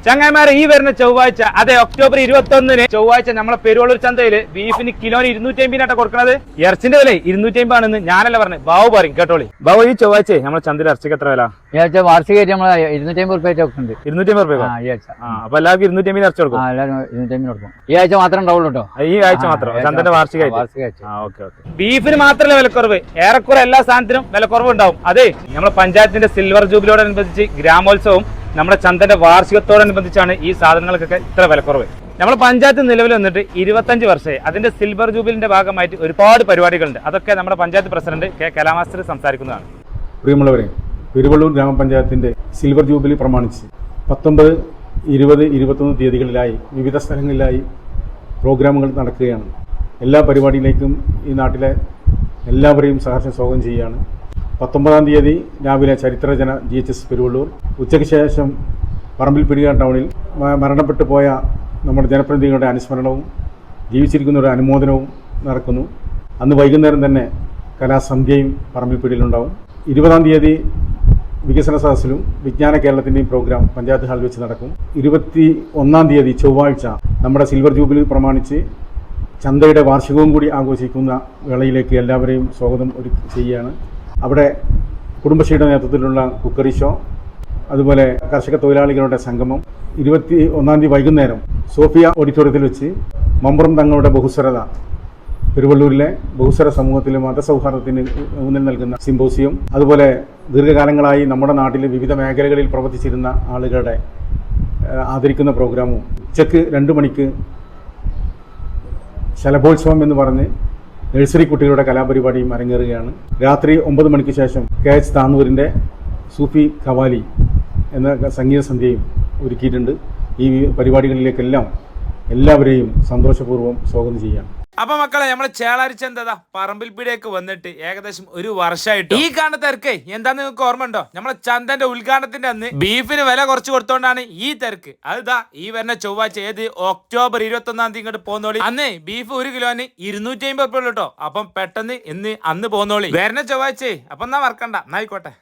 ചങ്ങായിമാരെ ഈ വരുന്ന ചൊവ്വാഴ്ച അതെ ഒക്ടോബർ 21 ചൊവ്വാഴ്ച നമ്മളെ പെരുവള്ളൂർ ചന്തയില് ബീഫിന് കിലോന് 250 കൊടുക്കുന്നത്. ഇറച്ചിന്റെ വില 250 ആണെന്ന് ഞാനല്ല പറഞ്ഞു, ബാബു പറയും കേട്ടോളി. ബാബു ഈ ചൊവ്വാഴ്ച നമ്മളെ ചന്തയിൽ ഇറച്ചിക്ക് എത്ര വില? വാർഷികമായിട്ട് നമ്മൾ 250 ഉണ്ട്. 250 അപ്പൊ എല്ലാവർക്കും 250 ഇറച്ചി കൊടുക്കും. 250 കൊടുക്കും. ഈ ആഴ്ച മാത്രം ഉണ്ടാവുള്ളൂ കേട്ടോ. ഈ ആഴ്ച മാത്രം ചന്തന്റെ വാർഷിക. ബീഫിന് മാത്രമല്ല വിലക്കുറവ്, ഏറെക്കുറെ എല്ലാ സാധനത്തിനും വിലക്കുറവ് ഉണ്ടാവും. അതെ നമ്മളെ പഞ്ചായത്തിന്റെ സിൽവർ ജൂബിലിയോടനുബന്ധിച്ച് ഗ്രാമോത്സവം നമ്മുടെ ചന്തന്റെ വാർഷികത്തോടനുബന്ധിച്ചാണ് ഈ സാധനങ്ങൾക്കൊക്കെ ഇത്ര വിലക്കുറവ്. നമ്മുടെ പഞ്ചായത്ത് നിലവിൽ വന്നിട്ട് 25 വർഷമായി. അതിന്റെ സിൽവർ ജൂബിലിന്റെ ഭാഗമായിട്ട് ഒരുപാട് പരിപാടികളുണ്ട്. അതൊക്കെ നമ്മുടെ പഞ്ചായത്ത് പ്രസിഡന്റ് കെ കലാമാസ്റ്റർ സംസാരിക്കുന്നതാണ്. പ്രിയമുള്ളവരെ, പെരുവള്ളൂർ ഗ്രാമപഞ്ചായത്തിന്റെ സിൽവർ ജൂബിലി പ്രമാണിച്ച് 19, 20, 21 തീയതികളിലായി വിവിധ സ്ഥലങ്ങളിലായി പ്രോഗ്രാമുകൾ നടക്കുകയാണ്. എല്ലാ പരിപാടിയിലേക്കും ഈ നാട്ടിലെ എല്ലാവരെയും സഹർഷം സ്വാഗതം ചെയ്യുകയാണ്. 19-ാം തീയതി രാവിലെ ചരിത്രജന GHS പെരുവള്ളൂർ, ഉച്ചയ്ക്ക് ശേഷം പറമ്പിൽപിടിക ടൗണിൽ മരണപ്പെട്ടു പോയ നമ്മുടെ ജനപ്രതിനിധികളുടെ അനുസ്മരണവും ജീവിച്ചിരിക്കുന്നവരുടെ അനുമോദനവും നടക്കുന്നു. അന്ന് വൈകുന്നേരം തന്നെ കലാസന്ധ്യയും പറമ്പിൽപിടിയിലുണ്ടാവും. 20-ാം തീയതി വികസന സദസ്സിലും വിജ്ഞാന കേരളത്തിൻ്റെയും പ്രോഗ്രാം പഞ്ചായത്ത് ഹാളിൽ വെച്ച് നടക്കും. 21-ാം തീയതി ചൊവ്വാഴ്ച നമ്മുടെ സിൽവർ ജൂബിലി പ്രമാണിച്ച് ചന്തയുടെ വാർഷികവും കൂടി ആഘോഷിക്കുന്ന വേളയിലേക്ക് എല്ലാവരെയും സ്വാഗതം ചെയ്യുകയാണ്. അവിടെ കുടുംബശ്രീയുടെ നേതൃത്വത്തിലുള്ള കുക്കറി ഷോ, അതുപോലെ കർഷക തൊഴിലാളികളുടെ സംഗമം, 21-ാം തീയതി വൈകുന്നേരം സോഫിയ ഓഡിറ്റോറിയത്തിൽ വെച്ച് മമ്പുറം തങ്ങളുടെ ബഹുസ്വരത, പെരുവള്ളൂരിലെ ബഹുസ്വര സമൂഹത്തിലെ മതസൗഹാർദ്ദത്തിന് ഊന്നൽ നൽകുന്ന സിമ്പോസിയം, അതുപോലെ ദീർഘകാലങ്ങളായി നമ്മുടെ നാട്ടിൽ വിവിധ മേഖലകളിൽ പ്രവർത്തിച്ചിരുന്ന ആളുകളുടെ ആദരിക്കുന്ന പ്രോഗ്രാമും, ഉച്ചയ്ക്ക് 2 മണിക്ക് ശലഭോത്സവം എന്ന് പറഞ്ഞ് നഴ്സറി കുട്ടികളുടെ കലാപരിപാടിയും അരങ്ങേറുകയാണ്. രാത്രി 9 മണിക്ക് ശേഷം KH താന്നൂരിൻ്റെ സൂഫി ഖവാലി എന്ന സംഗീത സന്ധ്യയും ഒരുക്കിയിട്ടുണ്ട്. ഈ പരിപാടികളിലേക്കെല്ലാം എല്ലാവരെയും സന്തോഷപൂർവ്വം സ്വാഗതം ചെയ്യാം. അപ്പൊ മക്കളെ, നമ്മള് ചേളാരി ചന്ത പറമ്പിൽപ്പീടിയേക്ക് വന്നിട്ട് ഏകദേശം 1 വർഷമായിട്ട് ഈ കാണുന്ന തിരക്ക് എന്താന്ന് നിങ്ങൾക്ക് ഓർമ്മ ഉണ്ടോ? നമ്മളെ ചന്തന്റെ ഉദ്ഘാടനത്തിന്റെ അന്ന് ബീഫിന് വില കുറച്ച് കൊടുത്തോണ്ടാണ് ഈ തിരക്ക്. അതാ ഈ വരുന്ന ചൊവ്വാഴ്ച ഏത് ഒക്ടോബർ 21-ാം തീയതി ഇങ്ങോട്ട് പോന്നോളി. അന്ന് ബീഫ് 1 കിലോന് 250 ഉള്ളൂ കേട്ടോ. അപ്പം പെട്ടെന്ന് അന്ന് പോന്നോളി വരുന്ന ചൊവ്വാഴ്ച. അപ്പൊ എന്നാ മറക്കണ്ട, എന്നായിക്കോട്ടെ.